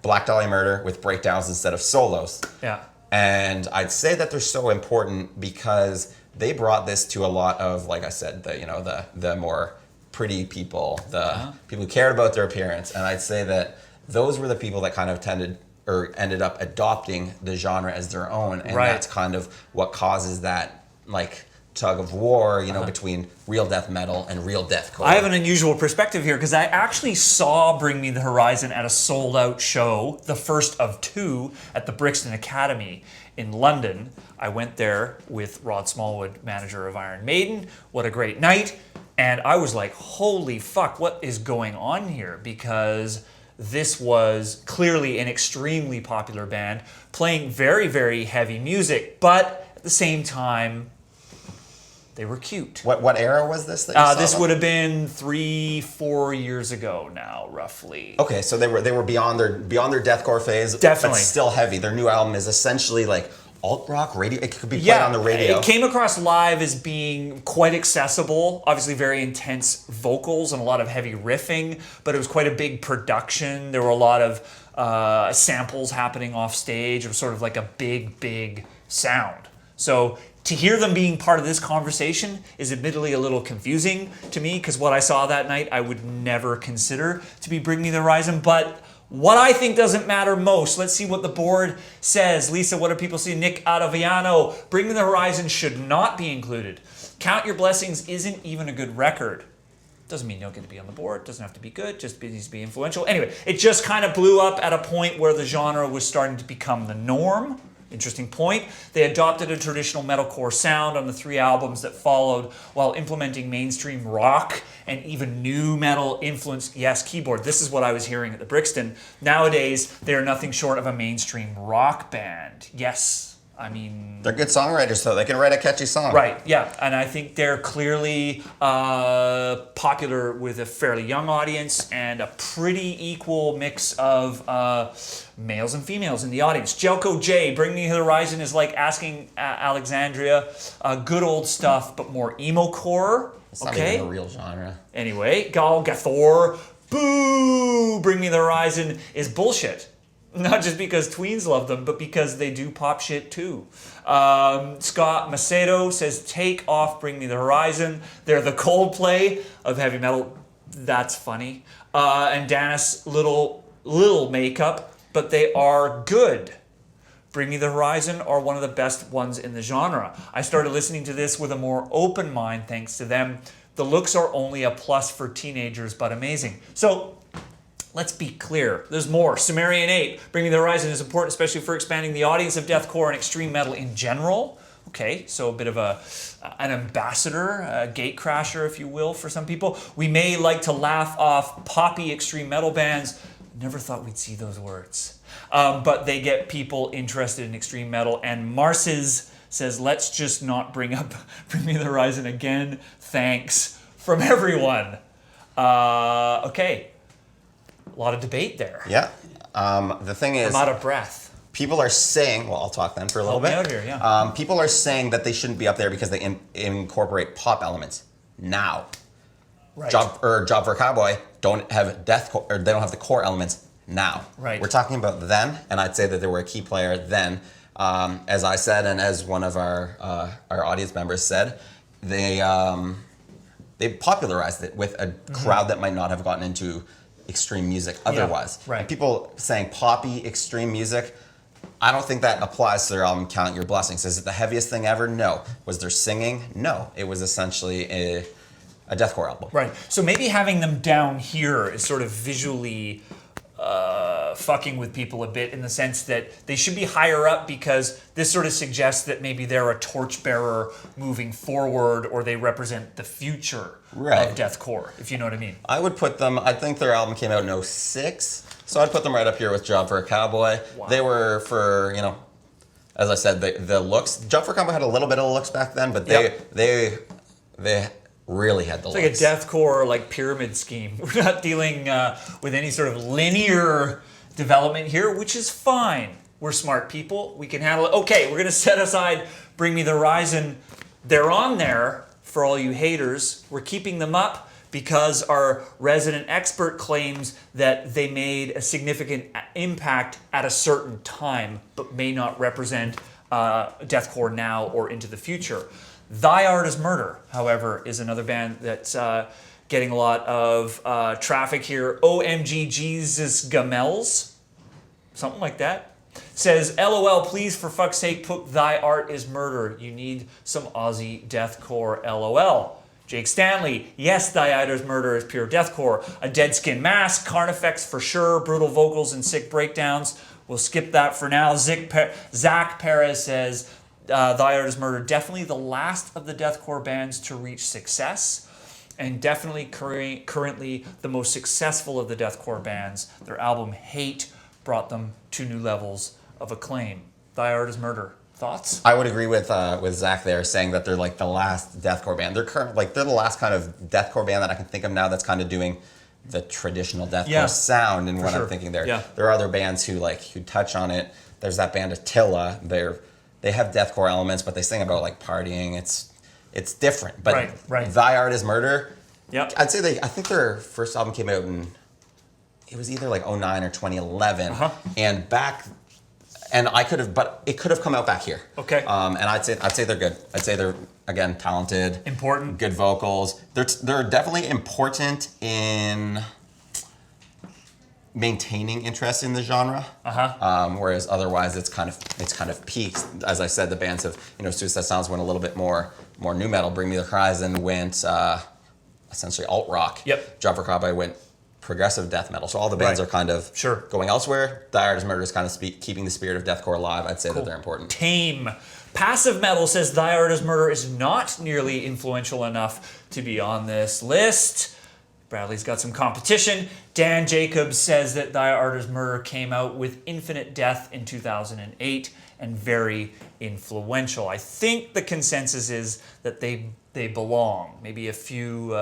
Speaker 2: Black Dahlia Murder with breakdowns instead of solos.
Speaker 1: Yeah.
Speaker 2: And I'd say that they're so important because they brought this to a lot of, like I said, the more pretty people, the people who cared about their appearance. And I'd say that those were the people that kind of ended up adopting the genre as their own. And that's kind of what causes that, tug of war, between real death metal and real deathcore.
Speaker 1: I have an unusual perspective here because I actually saw Bring Me the Horizon at a sold-out show, the first of two, at the Brixton Academy in London. I went there with Rod Smallwood, manager of Iron Maiden. What a great night. And I was like, holy fuck, what is going on here? Because this was clearly an extremely popular band playing very, very heavy music, but at the same time, They were cute.
Speaker 2: What era was this that you saw
Speaker 1: This
Speaker 2: them?
Speaker 1: would have been 3-4 years ago now, roughly.
Speaker 2: Okay, so they were beyond their deathcore phase.
Speaker 1: Definitely.
Speaker 2: But still heavy. Their new album is essentially like alt rock radio. It could be played on the radio.
Speaker 1: It came across live as being quite accessible, obviously very intense vocals and a lot of heavy riffing, but it was quite a big production. There were a lot of samples happening off stage. It was sort of like a big sound. So to hear them being part of this conversation is admittedly a little confusing to me, because what I saw that night I would never consider to be Bring Me the Horizon, but what I think doesn't matter most. Let's see what the board says. Lisa, what do people see? Nick Ottaviano, Bring Me the Horizon should not be included. Count Your Blessings isn't even a good record. Doesn't mean you don't get to be on the board. Doesn't have to be good. Just needs to be influential. Anyway, it just kind of blew up at a point where the genre was starting to become the norm. Interesting point. They adopted a traditional metalcore sound on the 3 albums that followed while implementing mainstream rock and even new metal influence. Yes, keyboard. This is what I was hearing at the Brixton. Nowadays, they are nothing short of a mainstream rock band. Yes. I mean,
Speaker 2: They're good songwriters, though. They can write a catchy song.
Speaker 1: right, yeah. And I think they're clearly popular with a fairly young audience and a pretty equal mix of males and females in the audience. Jelko J, Bring Me the Horizon is like asking Alexandria, good old stuff, but more emo-core.
Speaker 2: It's not
Speaker 1: Okay.
Speaker 2: even a real genre.
Speaker 1: Anyway, Gal Gathor, boo! Bring Me the Horizon is bullshit. Not just because tweens love them, but because they do pop shit too. Scott Macedo says, take off Bring Me the Horizon. They're the Coldplay of heavy metal. That's funny. And Danis, little makeup, but they are good. Bring Me the Horizon are one of the best ones in the genre. I started listening to this with a more open mind thanks to them. The looks are only a plus for teenagers, but amazing. So, let's be clear. There's more. Sumerian 8, Bring Me the Horizon is important, especially for expanding the audience of deathcore and extreme metal in general. Okay, so a bit of an ambassador, a gatecrasher, if you will, for some people. We may like to laugh off poppy extreme metal bands. Never thought we'd see those words. But they get people interested in extreme metal. And Marces says, let's just not bring Me the Horizon again. Thanks from everyone. Okay. A lot of debate there.
Speaker 2: Yeah. The thing is,
Speaker 1: I'm out of breath.
Speaker 2: people are saying, well, I'll talk then for a little
Speaker 1: Help me
Speaker 2: bit.
Speaker 1: out here, yeah.
Speaker 2: People are saying that they shouldn't be up there because they incorporate pop elements now.
Speaker 1: Right.
Speaker 2: Job for Cowboy don't have deathcore, or they don't have the core elements now.
Speaker 1: Right.
Speaker 2: We're talking about then, and I'd say that they were a key player then. As I said, and as one of our audience members said, they popularized it with a crowd that might not have gotten into extreme music otherwise.
Speaker 1: right.
Speaker 2: And people saying poppy extreme music, I don't think that applies to their album Count Your Blessings. Is it the heaviest thing ever? No. Was there singing? No. It was essentially a deathcore album.
Speaker 1: Right. So maybe having them down here is sort of visually fucking with people a bit, in the sense that they should be higher up, because this sort of suggests that maybe they're a torchbearer moving forward, or they represent the future
Speaker 2: Right.
Speaker 1: of deathcore, if you know what I mean.
Speaker 2: I would put them, I think their album came out in 2006, so I'd put them right up here with Job for a Cowboy.
Speaker 1: Wow.
Speaker 2: They were for, as I said, the looks. Job for a Cowboy had a little bit of looks back then, but they really had the
Speaker 1: It's
Speaker 2: looks.
Speaker 1: like a deathcore pyramid scheme. We're not dealing with any sort of linear development here, which is fine. We're smart people. We can handle it. Okay, we're going to set aside Bring Me the Horizon. They're on there for all you haters. We're keeping them up because our resident expert claims that they made a significant impact at a certain time, but may not represent deathcore now or into the future. Thy Art is Murder, however, is another band that's getting a lot of traffic here. OMG Jesus Gamels, something like that. Says, LOL, please, for fuck's sake, put Thy Art is Murder. You need some Aussie deathcore, LOL. Jake Stanley, yes, Thy Art is Murder is pure deathcore. A Dead Skin Mask, Carnifex for sure, brutal vocals and sick breakdowns. We'll skip that for now. Zach Perez says, Thy Art is Murder, definitely the last of the deathcore bands to reach success, and definitely currently the most successful of the deathcore bands. Their album Hate brought them to new levels of acclaim. Thy Art is Murder. Thoughts?
Speaker 2: I would agree with Zach there, saying that they're like the last deathcore band. They're the last kind of deathcore band that I can think of now that's kind of doing the traditional deathcore sound. And what I'm thinking there, there are other bands who touch on it. There's that band Attila. They have deathcore elements, but they sing about like partying. It's different. But Thy Art Is Murder.
Speaker 1: Yep.
Speaker 2: I'd say I think their first album came out it was either like 2009 or 2011, and it could have come out back here.
Speaker 1: Okay.
Speaker 2: And I'd say they're good. I'd say they're, again, talented,
Speaker 1: important,
Speaker 2: good vocals. They're definitely important in maintaining interest in the genre. Whereas otherwise it's kind of peaked. As I said, the bands have, Suicide Silence went a little bit more nu metal. Bring Me the Horizon went essentially alt rock.
Speaker 1: Yep.
Speaker 2: Job for Cowboy went progressive death metal. So all the bands are kind of going elsewhere. Thy Art Is Murder is kind of keeping the spirit of deathcore alive. I'd say that they're important.
Speaker 1: Tame. Passive Metal says Thy Art Is Murder is not nearly influential enough to be on this list. Bradley's got some competition. Dan Jacobs says that Thy Art Is Murder came out with Infinite Death in 2008 and very influential. I think the consensus is that they belong. Maybe a few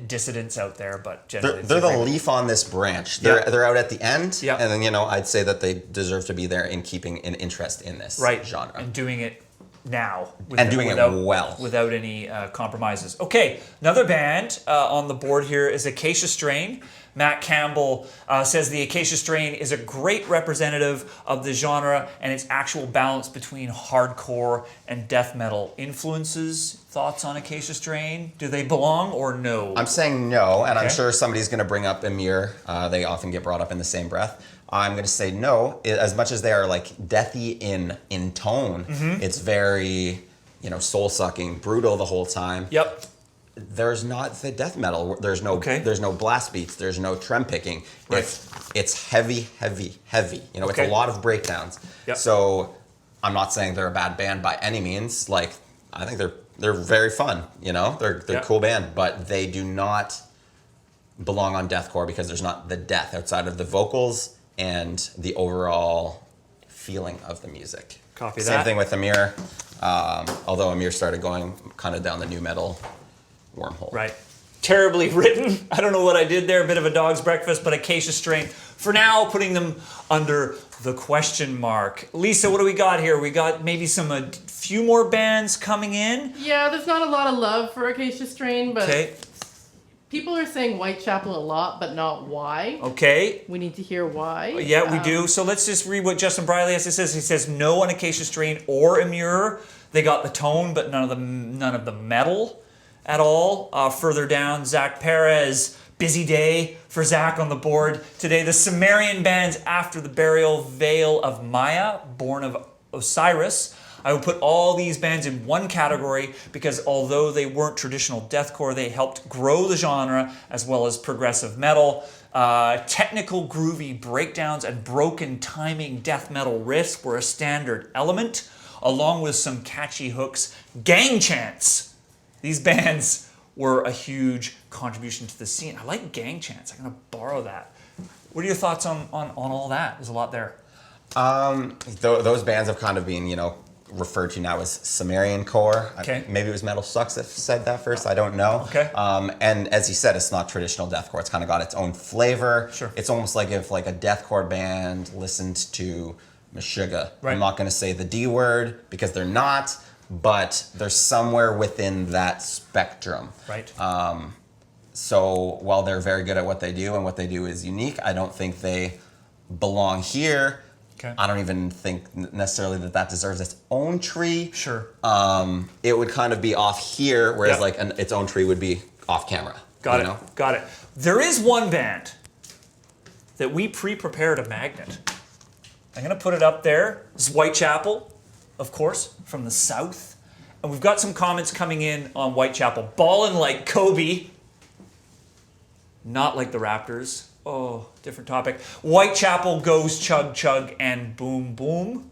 Speaker 1: dissidents out there, but generally
Speaker 2: they're the leaf on this branch. They're out at the end, and then I'd say that they deserve to be there in keeping an interest in this genre
Speaker 1: and doing it now without any compromises. Okay, another band on the board here is Acacia Strain. Matt Campbell says the Acacia Strain is a great representative of the genre and its actual balance between hardcore and death metal influences. Thoughts on Acacia Strain? Do they belong or no?
Speaker 2: I'm saying no, and I'm sure somebody's going to bring up Emir. They often get brought up in the same breath. I'm going to say no. As much as they are like deathy in tone, it's very soul-sucking, brutal the whole time.
Speaker 1: Yep.
Speaker 2: There's not the death metal. There's no blast beats. There's no trem picking.
Speaker 1: Right.
Speaker 2: It's heavy. It's a lot of breakdowns.
Speaker 1: Yep.
Speaker 2: So I'm not saying they're a bad band by any means. Like, I think they're very fun. They're a cool band, but they do not belong on deathcore because there's not the death outside of the vocals and the overall feeling of the music.
Speaker 1: Copy that.
Speaker 2: Same thing with Amir. Although Amir started going kind of down the nu metal wormhole.
Speaker 1: Right. Terribly written. I don't know what I did there. A bit of a dog's breakfast, but Acacia Strain. For now, putting them under the question mark. Lisa, what do we got here? We got maybe a few more bands coming in.
Speaker 3: Yeah, there's not a lot of love for Acacia Strain, but people are saying Whitechapel a lot, but not why.
Speaker 1: Okay.
Speaker 3: We need to hear why.
Speaker 1: Yeah, we do. So let's just read what Justin Briley has to say. He says no on Acacia Strain or Emure. They got the tone, but none of the metal at all. Further down, Zach Perez, busy day for Zach on the board today. The Sumerian bands After the Burial, Veil of Maya, Born of Osiris. I would put all these bands in one category because although they weren't traditional deathcore, they helped grow the genre as well as progressive metal. Technical groovy breakdowns and broken timing death metal riffs were a standard element, along with some catchy hooks. Gang chants. These bands were a huge contribution to the scene. I like gang chants. I'm going to borrow that. What are your thoughts on all that? There's a lot there.
Speaker 2: Those bands have kind of been, referred to now as Sumerian core.
Speaker 1: Okay.
Speaker 2: Maybe it was Metal Sucks that said that first. I don't know.
Speaker 1: Okay.
Speaker 2: And as you said, it's not traditional deathcore. It's kind of got its own flavor.
Speaker 1: Sure.
Speaker 2: It's almost like if a deathcore band listened to Meshuggah.
Speaker 1: Right.
Speaker 2: I'm not going to say the D word because they're not, but they're somewhere within that spectrum.
Speaker 1: Right.
Speaker 2: So while they're very good at what they do and what they do is unique, I don't think they belong here.
Speaker 1: Okay.
Speaker 2: I don't even think necessarily that deserves its own tree.
Speaker 1: Sure.
Speaker 2: It would kind of be off here, whereas its own tree would be off camera.
Speaker 1: Got it. There is one band that we pre-prepared a magnet. I'm going to put it up there. This is Whitechapel, of course, from the south. And we've got some comments coming in on Whitechapel. Ballin' like Kobe. Not like the Raptors. Oh, different topic. Whitechapel goes chug chug and boom boom.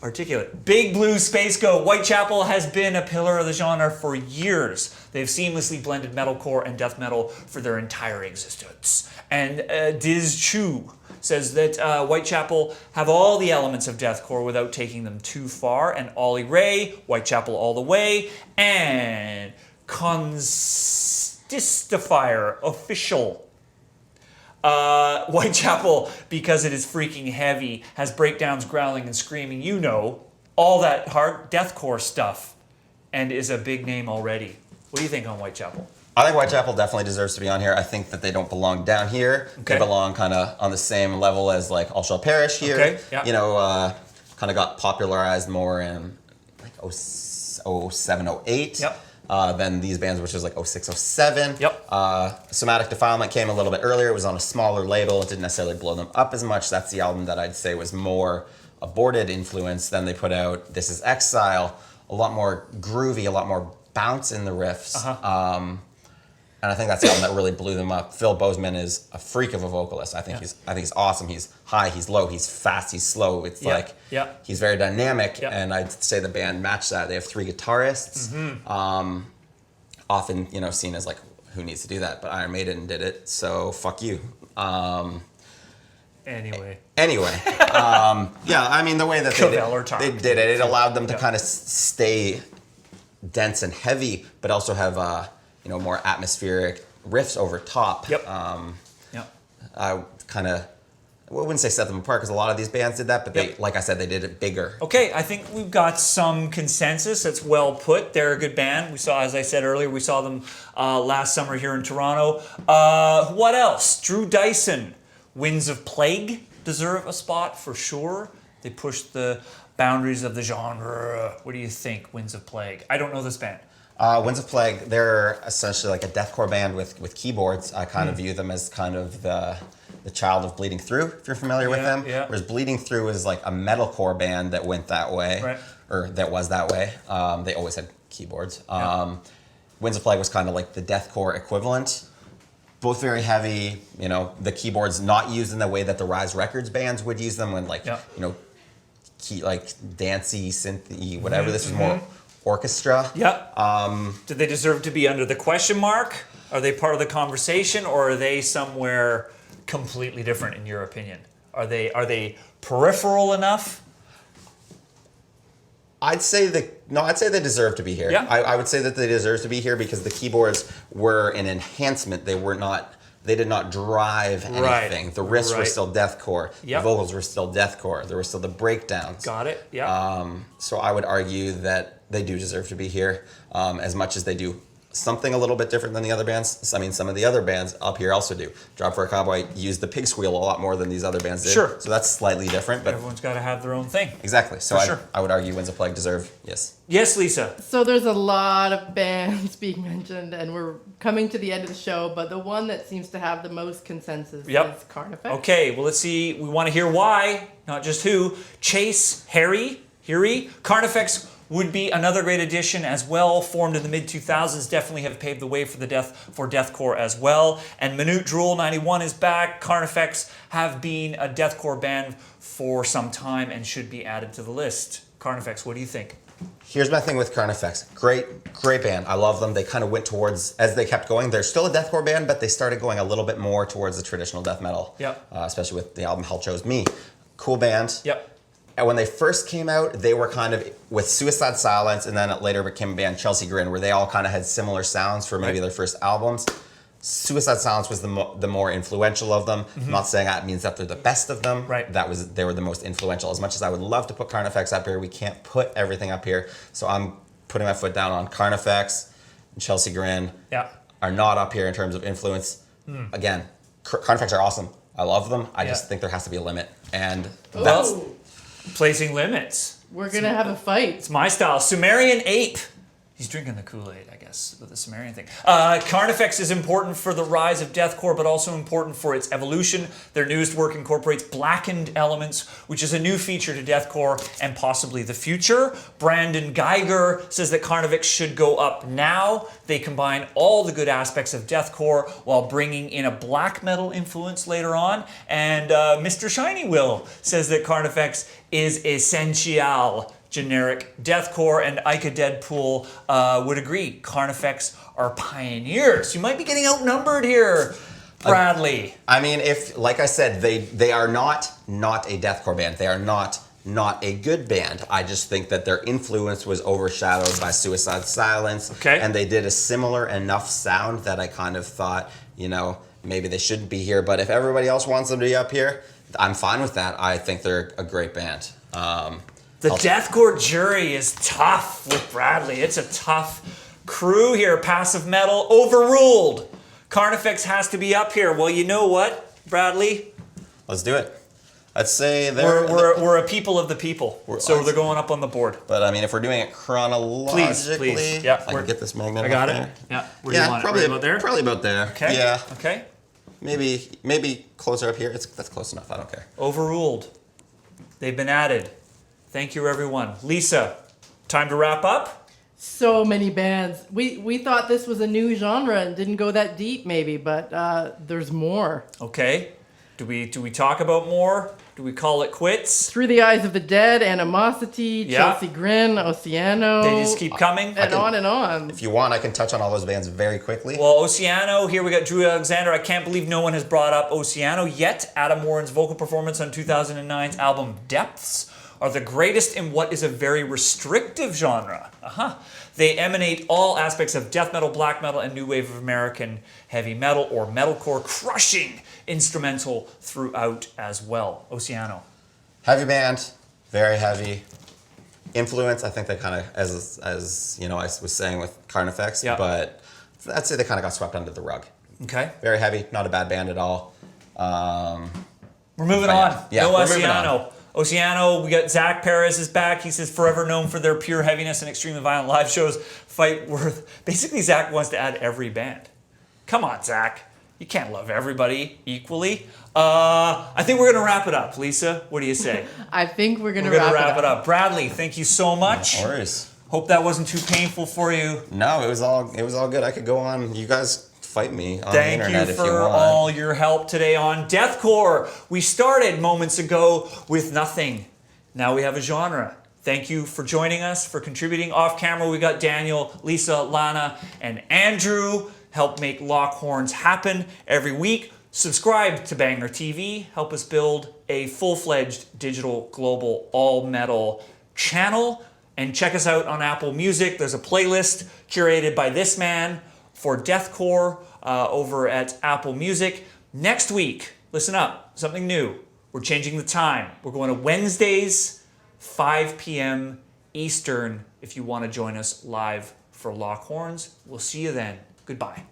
Speaker 1: Articulate. Big Blue Space Go. Whitechapel has been a pillar of the genre for years. They've seamlessly blended metalcore and death metal for their entire existence. And Diz Chu says that Whitechapel have all the elements of deathcore without taking them too far. And Ollie Ray, Whitechapel all the way. And Constistifier Official. Whitechapel, because it is freaking heavy, has breakdowns, growling, and screaming. You know, all that hard deathcore stuff. And is a big name already. What do you think on Whitechapel?
Speaker 2: I think Whitechapel definitely deserves to be on here. I think that they don't belong down here.
Speaker 1: Okay.
Speaker 2: They belong kind of on the same level as like All Shall Perish here.
Speaker 1: Okay, yeah.
Speaker 2: You know, kind of got popularized more in like 07, 08.
Speaker 1: Yep.
Speaker 2: Than these bands, which was like 06, 07.
Speaker 1: Yep.
Speaker 2: Somatic Defilement came a little bit earlier. It was on a smaller label. It didn't necessarily blow them up as much. That's the album that I'd say was more aborted influence. Then they put out This Is Exile, a lot more groovy, a lot more bounce in the riffs. And I think that's the album that really blew them up. Phil Bozeman is a freak of a vocalist. I think he's awesome. He's high, he's low, he's fast, he's slow. It's he's very dynamic, and I'd say the band matched that. They have 3 guitarists, often seen as like, who needs to do that? But Iron Maiden did it, so fuck you.
Speaker 1: Anyway,
Speaker 2: yeah, I mean the way that they did it allowed them to kind of stay dense and heavy, but also have more atmospheric riffs over top. I kind of, I wouldn't say set them apart because a lot of these bands did that, but they, like I said, they did it bigger.
Speaker 1: Okay, I think we've got some consensus. That's well put. They're a good band. We saw, as I said earlier, we saw them last summer here in Toronto. What else? Drew Dyson, Winds of Plague deserve a spot for sure. They pushed the boundaries of the genre. What do you think, Winds of Plague? I don't know this band.
Speaker 2: Winds of Plague, they're essentially like a deathcore band with keyboards. I kind of view them as kind of the child of Bleeding Through, if you're familiar with them.
Speaker 1: Yeah.
Speaker 2: Whereas Bleeding Through is like a metalcore band that went that way, or that was that way. They always had keyboards. Winds of Plague was kind of like the deathcore equivalent. Both very heavy, the keyboards not used in the way that the Rise Records bands would use them when dancey, synthy, whatever. This was more orchestra.
Speaker 1: Did they deserve to be under the question mark? Are they part of the conversation, or are they somewhere completely different in your opinion? Are they peripheral enough?
Speaker 2: I'd say they deserve to be here. I would say that they deserve to be here because the keyboards were an enhancement. They did not drive anything. The riffs were still deathcore. The vocals were still deathcore. There were still the breakdowns.
Speaker 1: Got it.
Speaker 2: So I would argue that they do deserve to be here, as much as they do something a little bit different than the other bands. I mean, some of the other bands up here also do. Drop for a Cowboy used the pig squeal a lot more than these other bands did.
Speaker 1: Sure.
Speaker 2: So that's slightly different. But
Speaker 1: everyone's got to have their own thing.
Speaker 2: Exactly. So I would argue Winds of Plague deserve, yes.
Speaker 1: Yes, Lisa.
Speaker 3: So there's a lot of bands being mentioned, and we're coming to the end of the show, but the one that seems to have the most consensus is Carnifex.
Speaker 1: Okay, well, let's see. We want to hear why, not just who. Chase, Harry, Carnifex would be another great addition as well. Formed in the mid-2000s, definitely have paved the way for deathcore as well. And Minute Drool 91 is back. Carnifex have been a deathcore band for some time and should be added to the list. Carnifex, what do you think?
Speaker 2: Here's my thing with Carnifex. Great band. I love them. They kind of went towards, as they kept going, they're still a deathcore band, but they started going a little bit more towards the traditional death metal. Especially with the album Hell Chose Me. Cool band. And when they first came out, they were kind of with Suicide Silence, and then it later became a band Chelsea Grin, where they all kind of had similar sounds for maybe their first albums. Suicide Silence was the more influential of them. I'm not saying that means that they're the best of them. They were the most influential. As much as I would love to put Carnifex up here, we can't put everything up here. So I'm putting my foot down on Carnifex and Chelsea Grin are not up here in terms of influence. Again, Carnifex are awesome. I love them. I just think there has to be a limit. And that's...
Speaker 1: Placing limits.
Speaker 3: We're going to have a fight.
Speaker 1: It's my style. Sumerian Ape. He's drinking the Kool-Aid, I guess, with the Sumerian thing. Carnifex is important for the rise of deathcore, but also important for its evolution. Their newest work incorporates blackened elements, which is a new feature to deathcore and possibly the future. Brandon Geiger says that Carnifex should go up now. They combine all the good aspects of deathcore while bringing in a black metal influence later on. And Mr. Shiny Will says that Carnifex is essential. Generic deathcore, and Ica Deadpool would agree. Carnifex are pioneers. You might be getting outnumbered here. Bradley.
Speaker 2: I mean, if, like I said, they are not a deathcore band. They are not a good band. I just think that their influence was overshadowed by Suicide Silence.
Speaker 1: Okay.
Speaker 2: And they did a similar enough sound that I kind of thought, you know, maybe they shouldn't be here. But if everybody else wants them to be up here, I'm fine with that. I think they're a great band.
Speaker 1: The deathcore jury is tough with Bradley. It's a tough crew here. Passive metal overruled. Carnifex has to be up here. Well, you know what, Bradley?
Speaker 2: Let's do it. Let's say
Speaker 1: we're a people of the people, so they're going up on the board.
Speaker 2: But I mean, if we're doing it chronologically,
Speaker 1: please. Yeah,
Speaker 2: I can get this magnet.
Speaker 1: I got
Speaker 2: up
Speaker 1: it.
Speaker 2: there.
Speaker 1: Yeah, where do you want
Speaker 2: probably
Speaker 1: it? Right about there.
Speaker 2: Probably about there.
Speaker 1: Okay.
Speaker 2: Yeah.
Speaker 1: Okay.
Speaker 2: Maybe closer up here. That's close enough. I don't care.
Speaker 1: Overruled. They've been added. Thank you, everyone. Lisa, time to wrap up.
Speaker 3: So many bands. We thought this was a new genre and didn't go that deep, maybe, but there's more.
Speaker 1: Okay. Do we talk about more? Do we call it quits?
Speaker 3: Through the Eyes of the Dead, Animosity, Chelsea Grin, Oceano.
Speaker 1: They just keep coming.
Speaker 3: And on and on.
Speaker 2: If you want, I can touch on all those bands very quickly.
Speaker 1: Well, Oceano, here we got Drew Alexander. I can't believe no one has brought up Oceano yet. Adam Warren's vocal performance on 2009's album Depths are the greatest in what is a very restrictive genre. They emanate all aspects of death metal, black metal, and new wave of American heavy metal or metalcore, crushing instrumental throughout as well. Oceano.
Speaker 2: Heavy band, very heavy. Influence, I think they kind of, as you know, I was saying with Carnifex, but I'd say they kind of got swept under the rug.
Speaker 1: Okay.
Speaker 2: Very heavy, not a bad band at all.
Speaker 1: We're moving on.
Speaker 2: Yeah,
Speaker 1: no
Speaker 2: we're moving
Speaker 1: Oceano.
Speaker 2: on.
Speaker 1: Oceano, we got Zach Perez is back. He says, forever known for their pure heaviness and extremely violent live shows. Fight worth. Basically, Zach wants to add every band. Come on, Zach. You can't love everybody equally. I think we're going to wrap it up. Lisa, what do you say?
Speaker 3: I think we're going to
Speaker 1: wrap it up. Bradley, thank you so much.
Speaker 2: No worries.
Speaker 1: Hope that wasn't too painful for you.
Speaker 2: No, it was all good. I could go on. You guys fight me on the internet if you want.
Speaker 1: Thank you for all your help today on Deathcore. We started moments ago with nothing. Now we have a genre. Thank you for joining us, for contributing. Off camera, we got Daniel, Lisa, Lana, and Andrew. Help make Lockhorns happen every week. Subscribe to Banger TV. Help us build a full-fledged digital global all-metal channel. And check us out on Apple Music. There's a playlist curated by this man for Deathcore over at Apple Music. Next week, listen up, something new. We're changing the time. We're going to Wednesdays, 5 p.m. Eastern, if you want to join us live for Lockhorns. We'll see you then. Goodbye.